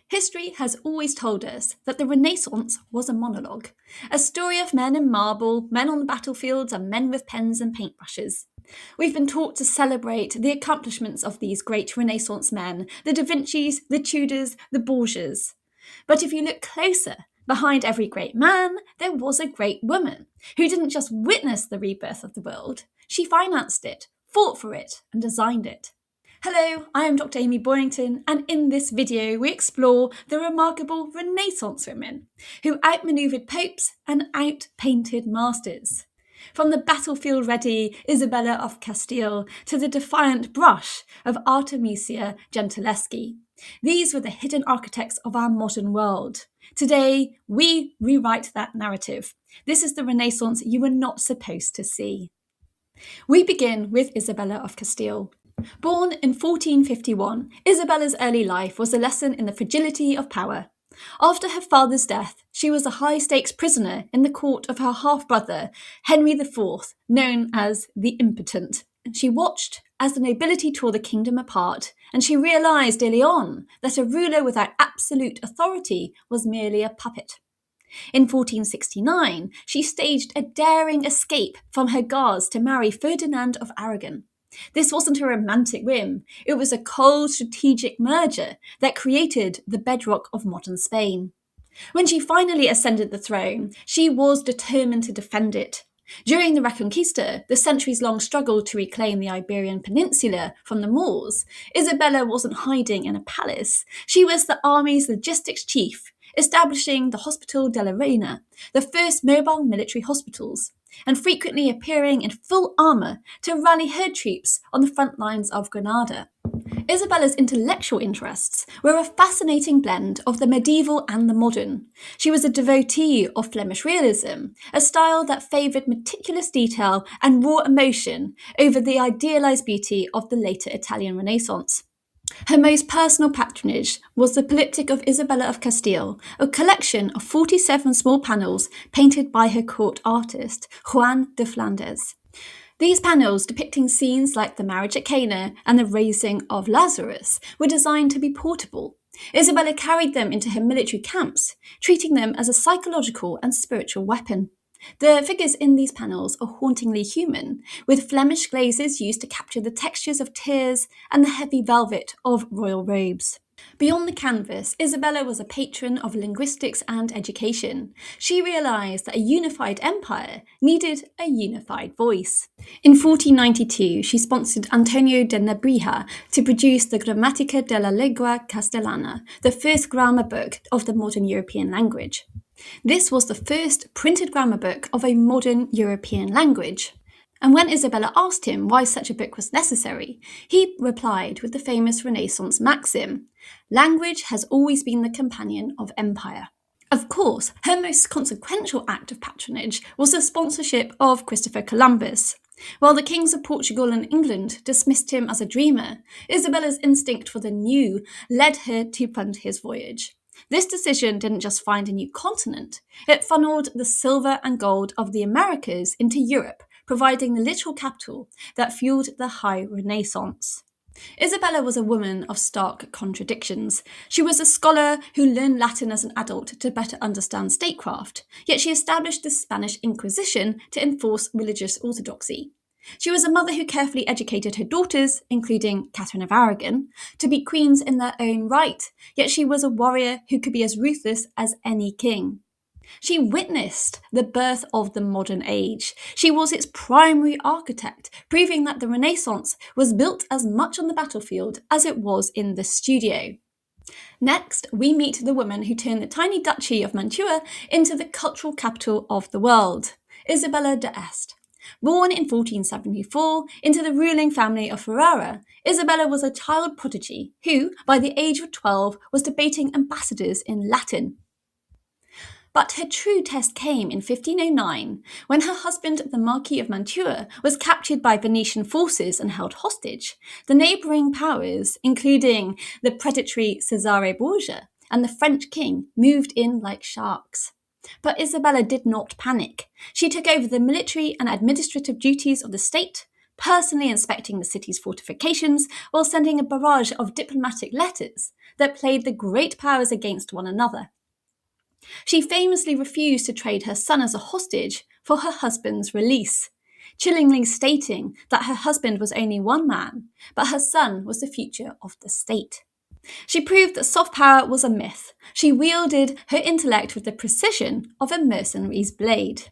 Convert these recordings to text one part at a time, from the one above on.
History has always told us that the Renaissance was a monologue, a story of men in marble, men on the battlefields, and men with pens and paintbrushes. We've been taught to celebrate the accomplishments of these great Renaissance men, the Da Vincis, the Tudors, the Borgias. But if you look closer, behind every great man, there was a great woman who didn't just witness the rebirth of the world, she financed it, fought for it, and designed it. Hello, I am Dr. Amy Boyington, and in this video we explore the remarkable Renaissance women who outmaneuvered popes and outpainted masters. From the battlefield-ready Isabella of Castile to the defiant brush of Artemisia Gentileschi, these were the hidden architects of our modern world. Today, we rewrite that narrative. This is the Renaissance you were not supposed to see. We begin with Isabella of Castile. Born in 1451, Isabella's early life was a lesson in the fragility of power. After her father's death, she was a high-stakes prisoner in the court of her half-brother, Henry IV, known as the Impotent. She watched as the nobility tore the kingdom apart, and she realised early on that a ruler without absolute authority was merely a puppet. In 1469, she staged a daring escape from her guards to marry Ferdinand of Aragon. This wasn't a romantic whim, it was a cold strategic merger that created the bedrock of modern Spain. When she finally ascended the throne, she was determined to defend it. During the Reconquista, the centuries-long struggle to reclaim the Iberian Peninsula from the Moors, Isabella wasn't hiding in a palace, she was the army's logistics chief, establishing the Hospital de la Reina, the first mobile military hospitals, and frequently appearing in full armour to rally her troops on the front lines of Granada. Isabella's intellectual interests were a fascinating blend of the medieval and the modern. She was a devotee of Flemish realism, a style that favoured meticulous detail and raw emotion over the idealised beauty of the later Italian Renaissance. Her most personal patronage was the Polyptych of Isabella of Castile, a collection of 47 small panels painted by her court artist, Juan de Flandes. These panels, depicting scenes like the marriage at Cana and the raising of Lazarus, were designed to be portable. Isabella carried them into her military camps, treating them as a psychological and spiritual weapon. The figures in these panels are hauntingly human, with Flemish glazes used to capture the textures of tears and the heavy velvet of royal robes. Beyond the canvas, Isabella was a patron of linguistics and education. She realised that a unified empire needed a unified voice. In 1492, she sponsored Antonio de Nebrija to produce the Gramática de la Lengua Castellana, the first grammar book of the modern European language. This was the first printed grammar book of a modern European language. And when Isabella asked him why such a book was necessary, he replied with the famous Renaissance maxim, "Language has always been the companion of empire." Of course, her most consequential act of patronage was the sponsorship of Christopher Columbus. While the kings of Portugal and England dismissed him as a dreamer, Isabella's instinct for the new led her to fund his voyage. This decision didn't just find a new continent, it funneled the silver and gold of the Americas into Europe, providing the literal capital that fueled the High Renaissance. Isabella was a woman of stark contradictions. She was a scholar who learned Latin as an adult to better understand statecraft, yet she established the Spanish Inquisition to enforce religious orthodoxy. She was a mother who carefully educated her daughters, including Catherine of Aragon, to be queens in their own right, yet she was a warrior who could be as ruthless as any king. She witnessed the birth of the modern age. She was its primary architect, proving that the Renaissance was built as much on the battlefield as it was in the studio. Next, we meet the woman who turned the tiny duchy of Mantua into the cultural capital of the world, Isabella d'Este. Born in 1474 into the ruling family of Ferrara, Isabella was a child prodigy who, by the age of 12, was debating ambassadors in Latin. But her true test came in 1509, when her husband, the Marquis of Mantua, was captured by Venetian forces and held hostage. The neighbouring powers, including the predatory Cesare Borgia and the French king, moved in like sharks. But Isabella did not panic. She took over the military and administrative duties of the state, personally inspecting the city's fortifications while sending a barrage of diplomatic letters that played the great powers against one another. She famously refused to trade her son as a hostage for her husband's release, chillingly stating that her husband was only one man, but her son was the future of the state. She proved that soft power was a myth. She wielded her intellect with the precision of a mercenary's blade.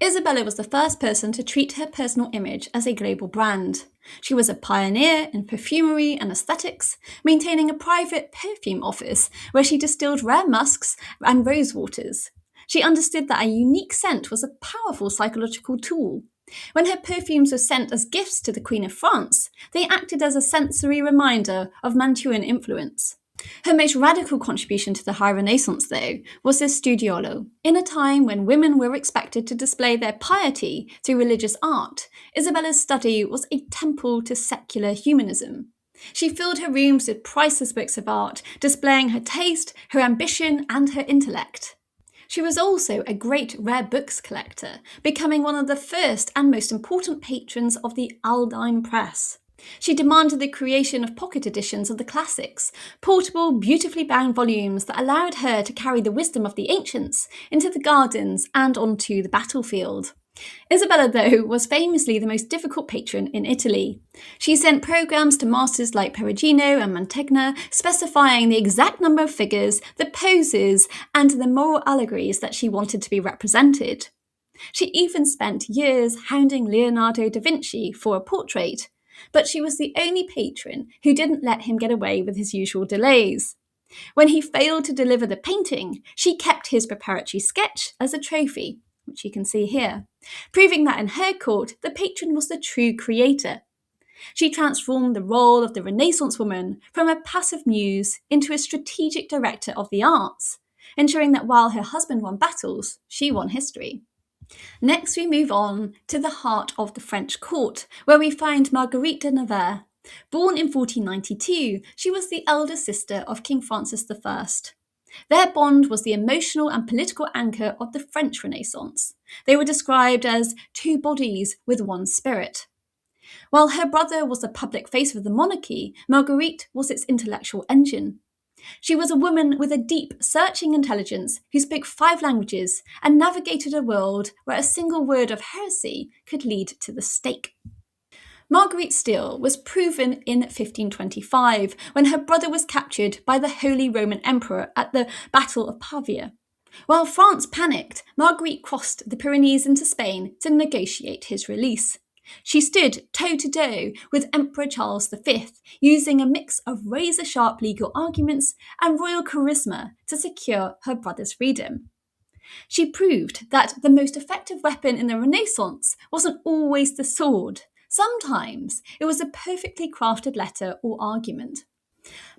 Isabella was the first person to treat her personal image as a global brand. She was a pioneer in perfumery and aesthetics, maintaining a private perfume office where she distilled rare musks and rose waters. She understood that a unique scent was a powerful psychological tool. When her perfumes were sent as gifts to the Queen of France, they acted as a sensory reminder of Mantuan influence. Her most radical contribution to the High Renaissance, though, was the studiolo. In a time when women were expected to display their piety through religious art, Isabella's study was a temple to secular humanism. She filled her rooms with priceless works of art, displaying her taste, her ambition, and her intellect. She was also a great rare books collector, becoming one of the first and most important patrons of the Aldine press. She demanded the creation of pocket editions of the classics, portable, beautifully bound volumes that allowed her to carry the wisdom of the ancients into the gardens and onto the battlefield. Isabella, though, was famously the most difficult patron in Italy. She sent programs to masters like Perugino and Mantegna, specifying the exact number of figures, the poses, and the moral allegories that she wanted to be represented. She even spent years hounding Leonardo da Vinci for a portrait, but she was the only patron who didn't let him get away with his usual delays. When he failed to deliver the painting, she kept his preparatory sketch as a trophy, which you can see here, proving that in her court, the patron was the true creator. She transformed the role of the Renaissance woman from a passive muse into a strategic director of the arts, ensuring that while her husband won battles, she won history. Next, we move on to the heart of the French court, where we find Marguerite de Navarre. Born in 1492, she was the elder sister of King Francis I. Their bond was the emotional and political anchor of the French Renaissance. They were described as two bodies with one spirit. While her brother was the public face of the monarchy, Marguerite was its intellectual engine. She was a woman with a deep, searching intelligence who spoke 5 languages and navigated a world where a single word of heresy could lead to the stake. Marguerite's steel was proven in 1525 when her brother was captured by the Holy Roman Emperor at the Battle of Pavia. While France panicked, Marguerite crossed the Pyrenees into Spain to negotiate his release. She stood toe-to-toe with Emperor Charles V, using a mix of razor-sharp legal arguments and royal charisma to secure her brother's freedom. She proved that the most effective weapon in the Renaissance wasn't always the sword. Sometimes it was a perfectly crafted letter or argument.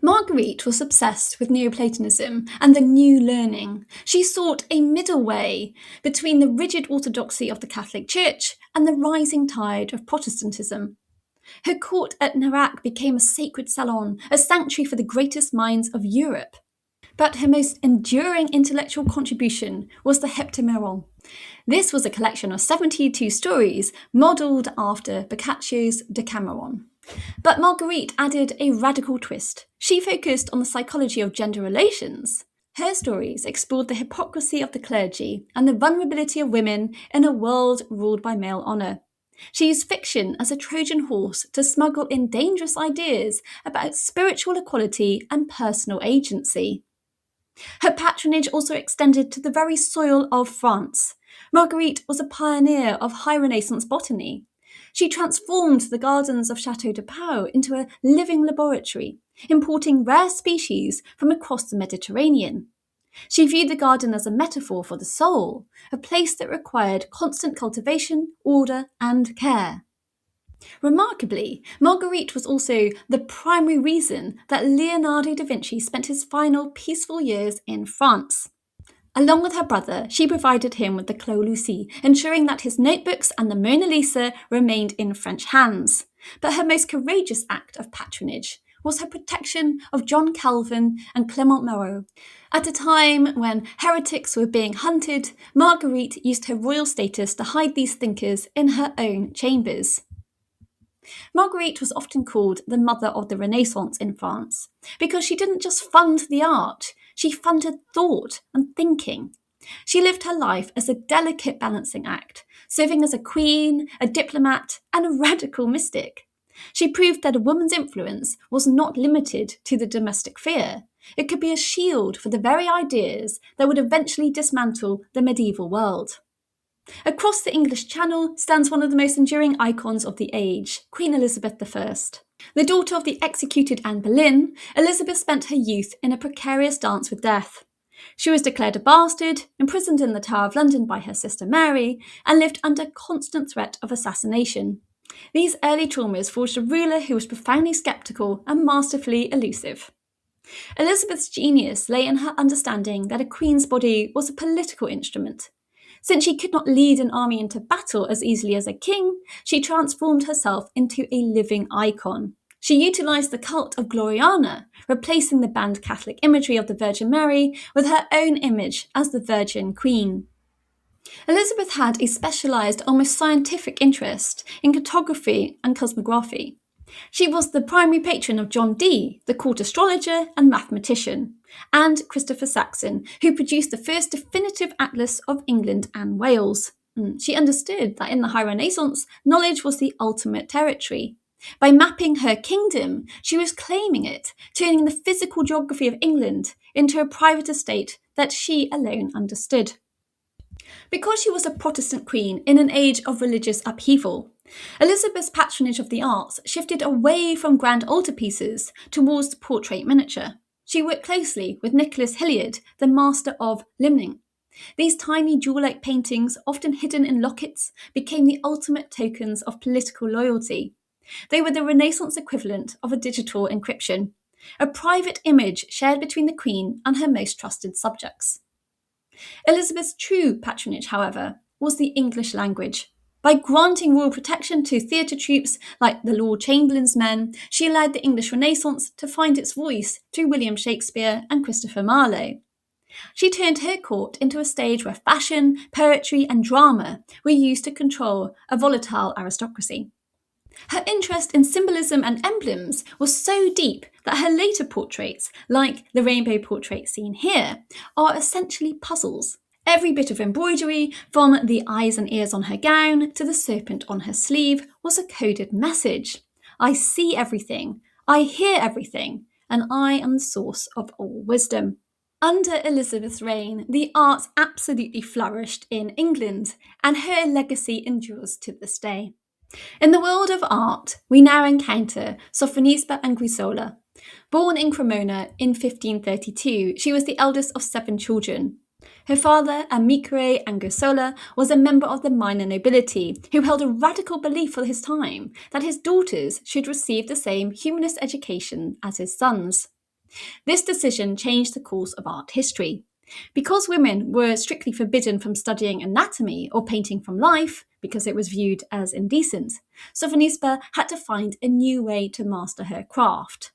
Marguerite was obsessed with Neoplatonism and the new learning. She sought a middle way between the rigid orthodoxy of the Catholic Church and the rising tide of Protestantism. Her court at Nerac became a sacred salon, a sanctuary for the greatest minds of Europe. But her most enduring intellectual contribution was the Heptameron. This was a collection of 72 stories modelled after Boccaccio's Decameron. But Marguerite added a radical twist. She focused on the psychology of gender relations. Her stories explored the hypocrisy of the clergy and the vulnerability of women in a world ruled by male honour. She used fiction as a Trojan horse to smuggle in dangerous ideas about spiritual equality and personal agency. Her patronage also extended to the very soil of France. Marguerite was a pioneer of High Renaissance botany. She transformed the gardens of Château de Pau into a living laboratory, importing rare species from across the Mediterranean. She viewed the garden as a metaphor for the soul, a place that required constant cultivation, order, and care. Remarkably, Marguerite was also the primary reason that Leonardo da Vinci spent his final peaceful years in France. Along with her brother, she provided him with the Clos Lucy, ensuring that his notebooks and the Mona Lisa remained in French hands. But her most courageous act of patronage was her protection of John Calvin and Clement Marot. At a time when heretics were being hunted, Marguerite used her royal status to hide these thinkers in her own chambers. Marguerite was often called the mother of the Renaissance in France because she didn't just fund the art, she funded thought and thinking. She lived her life as a delicate balancing act, serving as a queen, a diplomat, and a radical mystic. She proved that a woman's influence was not limited to the domestic sphere. It could be a shield for the very ideas that would eventually dismantle the medieval world. Across the English Channel stands one of the most enduring icons of the age, Queen Elizabeth I. The daughter of the executed Anne Boleyn, Elizabeth spent her youth in a precarious dance with death. She was declared a bastard, imprisoned in the Tower of London by her sister Mary, and lived under constant threat of assassination. These early traumas forged a ruler who was profoundly sceptical and masterfully elusive. Elizabeth's genius lay in her understanding that a queen's body was a political instrument. Since she could not lead an army into battle as easily as a king, she transformed herself into a living icon. She utilised the cult of Gloriana, replacing the banned Catholic imagery of the Virgin Mary with her own image as the Virgin Queen. Elizabeth had a specialised, almost scientific interest in cartography and cosmography. She was the primary patron of John Dee, the court astrologer and mathematician, and Christopher Saxon, who produced the first definitive atlas of England and Wales. She understood that in the High Renaissance, knowledge was the ultimate territory. By mapping her kingdom, she was claiming it, turning the physical geography of England into a private estate that she alone understood. Because she was a Protestant queen in an age of religious upheaval, Elizabeth's patronage of the arts shifted away from grand altarpieces towards the portrait miniature. She worked closely with Nicholas Hilliard, the master of limning. These tiny jewel-like paintings, often hidden in lockets, became the ultimate tokens of political loyalty. They were the Renaissance equivalent of a digital encryption, a private image shared between the Queen and her most trusted subjects. Elizabeth's true patronage, however, was the English language. By granting royal protection to theatre troupes like the Lord Chamberlain's Men, she allowed the English Renaissance to find its voice through William Shakespeare and Christopher Marlowe. She turned her court into a stage where fashion, poetry, and drama were used to control a volatile aristocracy. Her interest in symbolism and emblems was so deep that her later portraits, like the rainbow portrait seen here, are essentially puzzles. Every bit of embroidery, from the eyes and ears on her gown to the serpent on her sleeve, was a coded message. I see everything, I hear everything, and I am the source of all wisdom. Under Elizabeth's reign, the arts absolutely flourished in England, and her legacy endures to this day. In the world of art, we now encounter Sofonisba Anguissola. Born in Cremona in 1532, she was the eldest of 7 children. Her father, Amicare Anguissola, was a member of the minor nobility who held a radical belief for his time that his daughters should receive the same humanist education as his sons. This decision changed the course of art history. Because women were strictly forbidden from studying anatomy or painting from life, because it was viewed as indecent, Sofonisba had to find a new way to master her craft.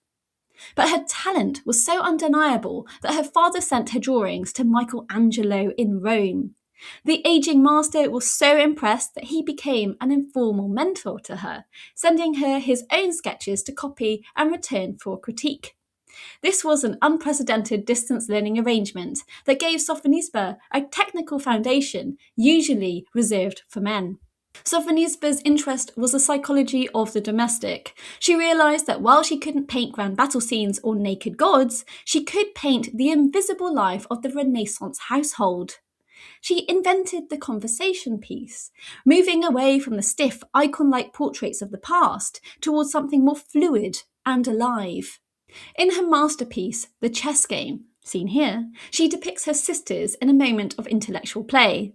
But her talent was so undeniable that her father sent her drawings to Michelangelo in Rome. The aging master was so impressed that he became an informal mentor to her, sending her his own sketches to copy and return for critique. This was an unprecedented distance learning arrangement that gave Sofonisba a technical foundation usually reserved for men. Sofonisba's interest was the psychology of the domestic. She realised that while she couldn't paint grand battle scenes or naked gods, she could paint the invisible life of the Renaissance household. She invented the conversation piece, moving away from the stiff, icon-like portraits of the past towards something more fluid and alive. In her masterpiece, The Chess Game, seen here, she depicts her sisters in a moment of intellectual play.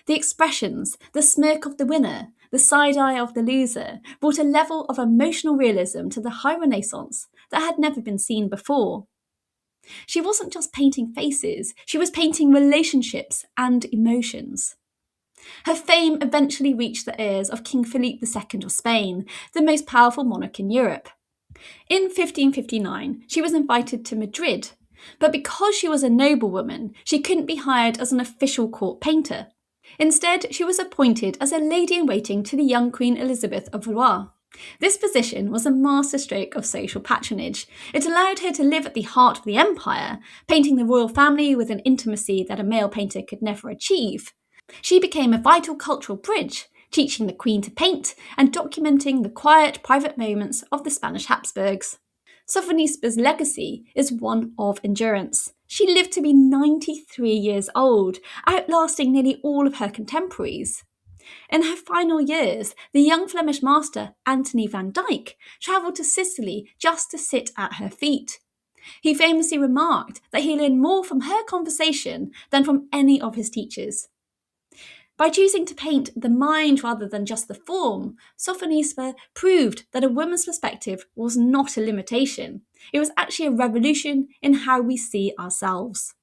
The expressions, the smirk of the winner, the side-eye of the loser, brought a level of emotional realism to the High Renaissance that had never been seen before. She wasn't just painting faces, she was painting relationships and emotions. Her fame eventually reached the ears of King Philip II of Spain, the most powerful monarch in Europe. In 1559, she was invited to Madrid, but because she was a noblewoman, she couldn't be hired as an official court painter. Instead, she was appointed as a lady-in-waiting to the young Queen Elizabeth of Valois. This position was a masterstroke of social patronage. It allowed her to live at the heart of the empire, painting the royal family with an intimacy that a male painter could never achieve. She became a vital cultural bridge, teaching the Queen to paint and documenting the quiet, private moments of the Spanish Habsburgs. Sofonisba's legacy is one of endurance. She lived to be 93 years old, outlasting nearly all of her contemporaries. In her final years, the young Flemish master Anthony van Dyck travelled to Sicily just to sit at her feet. He famously remarked that he learned more from her conversation than from any of his teachers. By choosing to paint the mind rather than just the form, Sofonisba proved that a woman's perspective was not a limitation. It was actually a revolution in how we see ourselves.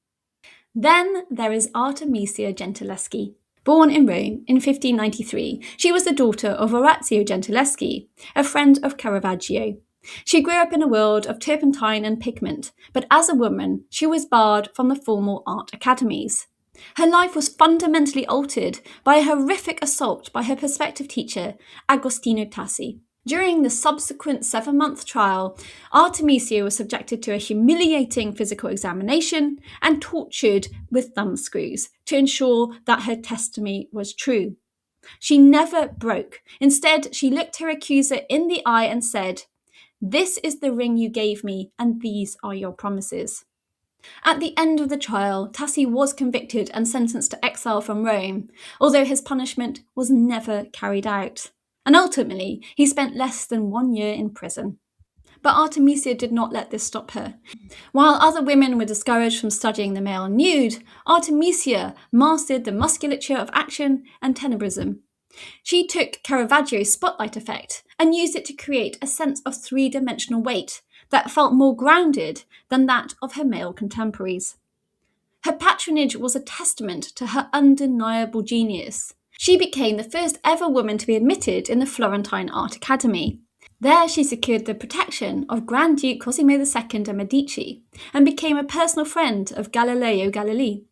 Then there is Artemisia Gentileschi. Born in Rome in 1593, she was the daughter of Orazio Gentileschi, a friend of Caravaggio. She grew up in a world of turpentine and pigment, but as a woman, she was barred from the formal art academies. Her life was fundamentally altered by a horrific assault by her prospective teacher, Agostino Tassi. During the subsequent 7-month trial, Artemisia was subjected to a humiliating physical examination and tortured with thumbscrews to ensure that her testimony was true. She never broke. Instead, she looked her accuser in the eye and said, "This is the ring you gave me, and these are your promises." At the end of the trial, Tassi was convicted and sentenced to exile from Rome, although his punishment was never carried out. And ultimately, he spent less than 1 year in prison. But Artemisia did not let this stop her. While other women were discouraged from studying the male nude, Artemisia mastered the musculature of action and tenebrism. She took Caravaggio's spotlight effect and used it to create a sense of three-dimensional weight that felt more grounded than that of her male contemporaries. Her patronage was a testament to her undeniable genius. She became the first ever woman to be admitted in the Florentine Art Academy. There she secured the protection of Grand Duke Cosimo II de' Medici and became a personal friend of Galileo Galilei.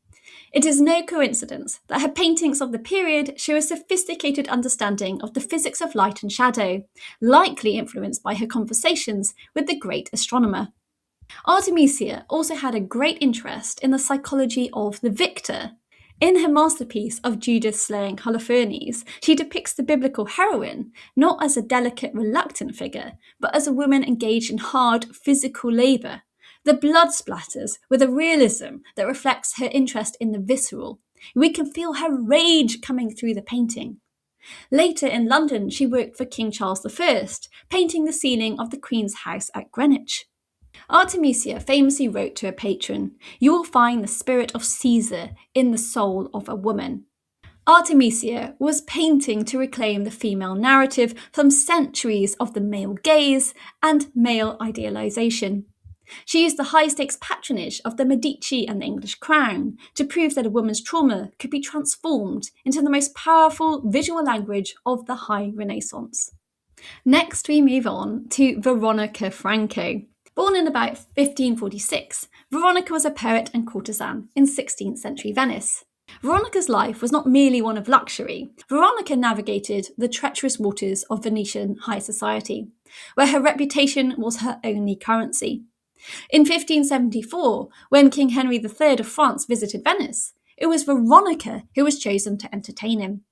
It is no coincidence that her paintings of the period show a sophisticated understanding of the physics of light and shadow, likely influenced by her conversations with the great astronomer. Artemisia also had a great interest in the psychology of the victor. In her masterpiece of Judas slaying Holofernes, she depicts the biblical heroine not as a delicate, reluctant figure, but as a woman engaged in hard physical labour. The blood splatters with a realism that reflects her interest in the visceral. We can feel her rage coming through the painting. Later in London, she worked for King Charles I, painting the ceiling of the Queen's house at Greenwich. Artemisia famously wrote to her patron, "You will find the spirit of Caesar in the soul of a woman." Artemisia was painting to reclaim the female narrative from centuries of the male gaze and male idealization. She used the high-stakes patronage of the Medici and the English crown to prove that a woman's trauma could be transformed into the most powerful visual language of the High Renaissance. Next, we move on to Veronica Franco. Born in about 1546, Veronica was a poet and courtesan in 16th century Venice. Veronica's life was not merely one of luxury. Veronica navigated the treacherous waters of Venetian high society, where her reputation was her only currency. In 1574, when King Henry III of France visited Venice, it was Veronica who was chosen to entertain him.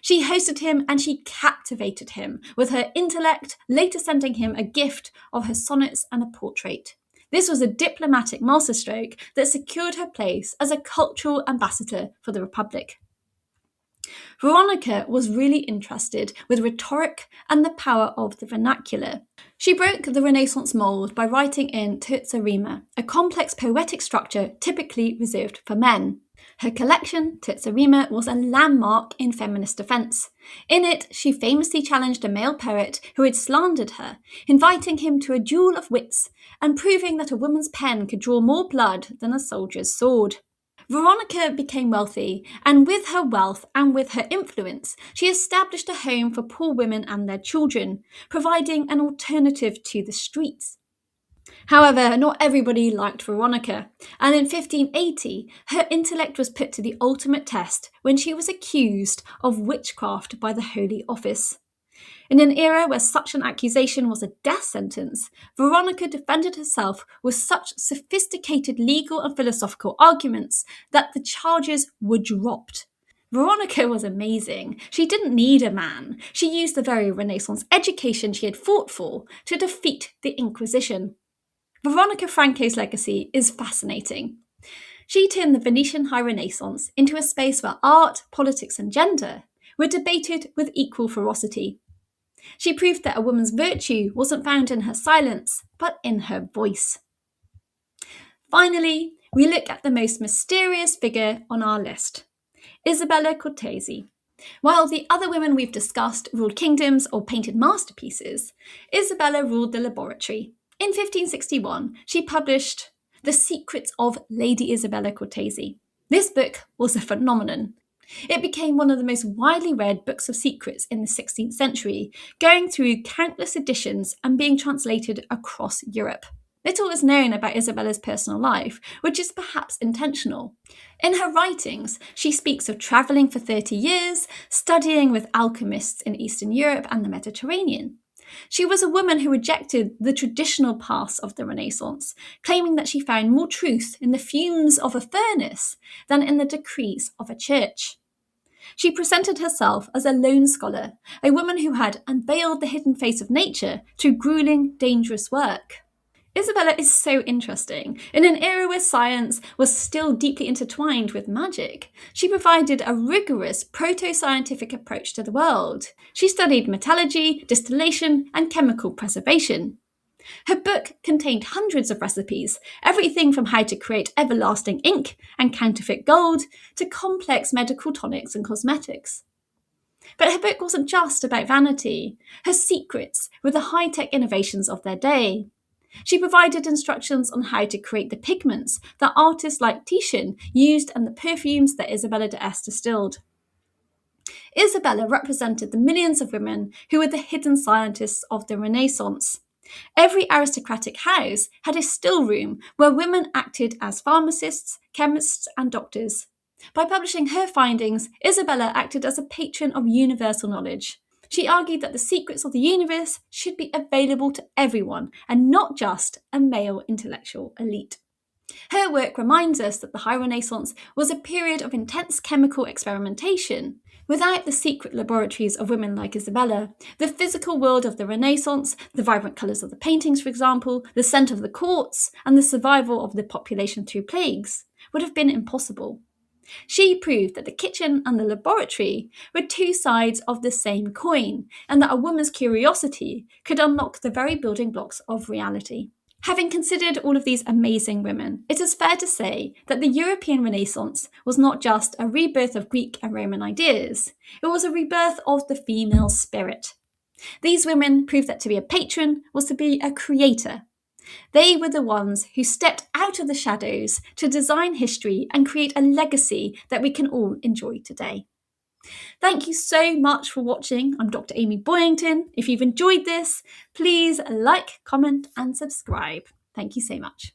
She hosted him and she captivated him with her intellect, later sending him a gift of her sonnets and a portrait. This was a diplomatic masterstroke that secured her place as a cultural ambassador for the Republic. Veronica was really interested with rhetoric and the power of the vernacular. She broke the Renaissance mould by writing in terza rima, a complex poetic structure typically reserved for men. Her collection, Terza Rima, was a landmark in feminist defence. In it, she famously challenged a male poet who had slandered her, inviting him to a duel of wits and proving that a woman's pen could draw more blood than a soldier's sword. Veronica became wealthy, and with her wealth and with her influence, she established a home for poor women and their children, providing an alternative to the streets. However, not everybody liked Veronica, and in 1580, her intellect was put to the ultimate test when she was accused of witchcraft by the Holy Office. In an era where such an accusation was a death sentence, Veronica defended herself with such sophisticated legal and philosophical arguments that the charges were dropped. Veronica was amazing. She didn't need a man. She used the very Renaissance education she had fought for to defeat the Inquisition. Veronica Franco's legacy is fascinating. She turned the Venetian High Renaissance into a space where art, politics, and gender were debated with equal ferocity. She proved that a woman's virtue wasn't found in her silence, but in her voice. Finally, we look at the most mysterious figure on our list, Isabella Cortese. While the other women we've discussed ruled kingdoms or painted masterpieces, Isabella ruled the laboratory. In 1561, she published The Secrets of Lady Isabella Cortese. This book was a phenomenon. It became one of the most widely read books of secrets in the 16th century, going through countless editions and being translated across Europe. Little is known about Isabella's personal life, which is perhaps intentional. In her writings, she speaks of travelling for 30 years, studying with alchemists in Eastern Europe and the Mediterranean. She was a woman who rejected the traditional paths of the Renaissance, claiming that she found more truth in the fumes of a furnace than in the decrees of a church. She presented herself as a lone scholar, a woman who had unveiled the hidden face of nature through grueling, dangerous work. Isabella is so interesting. In an era where science was still deeply intertwined with magic, she provided a rigorous proto-scientific approach to the world. She studied metallurgy, distillation, and chemical preservation. Her book contained hundreds of recipes, everything from how to create everlasting ink and counterfeit gold to complex medical tonics and cosmetics. But her book wasn't just about vanity. Her secrets were the high-tech innovations of their day. She provided instructions on how to create the pigments that artists like Titian used and the perfumes that Isabella d'Este distilled. Isabella represented the millions of women who were the hidden scientists of the Renaissance. Every aristocratic house had a still room where women acted as pharmacists, chemists, and doctors. By publishing her findings, Isabella acted as a patron of universal knowledge. She argued that the secrets of the universe should be available to everyone and not just a male intellectual elite. Her work reminds us that the High Renaissance was a period of intense chemical experimentation. Without the secret laboratories of women like Isabella, the physical world of the Renaissance, the vibrant colours of the paintings, for example, the scent of the courts, and the survival of the population through plagues, would have been impossible. She proved that the kitchen and the laboratory were two sides of the same coin, and that a woman's curiosity could unlock the very building blocks of reality. Having considered all of these amazing women, it is fair to say that the European Renaissance was not just a rebirth of Greek and Roman ideas, it was a rebirth of the female spirit. These women proved that to be a patron was to be a creator. They were the ones who stepped out of the shadows to design history and create a legacy that we can all enjoy today. Thank you so much for watching. I'm Dr. Amy Boyington. If you've enjoyed this, please like, comment, and subscribe. Thank you so much.